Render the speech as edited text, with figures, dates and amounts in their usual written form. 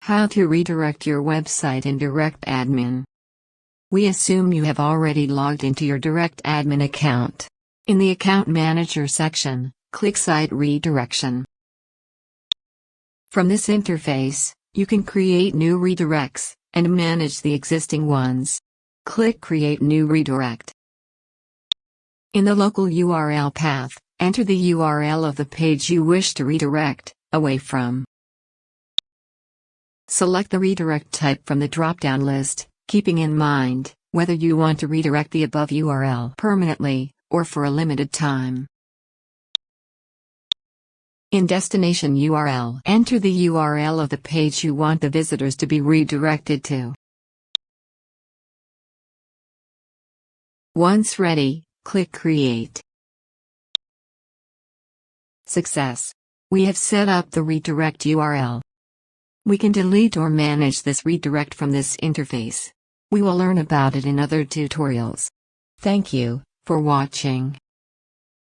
How to redirect your website in DirectAdmin. We assume you have already logged into your DirectAdmin account. In the Account Manager section, click Site Redirection. From this interface, you can create new redirects and manage the existing ones. Click Create New Redirect. In the local URL path, enter the URL of the page you wish to redirect away from. Select the redirect type from the drop-down list, keeping in mind whether you want to redirect the above URL permanently or for a limited time. In Destination URL, enter the URL of the page you want the visitors to be redirected to. Once ready, click Create. Success! We have set up the redirect URL. We can delete or manage this redirect from this interface. We will learn about it in other tutorials. Thank you for watching.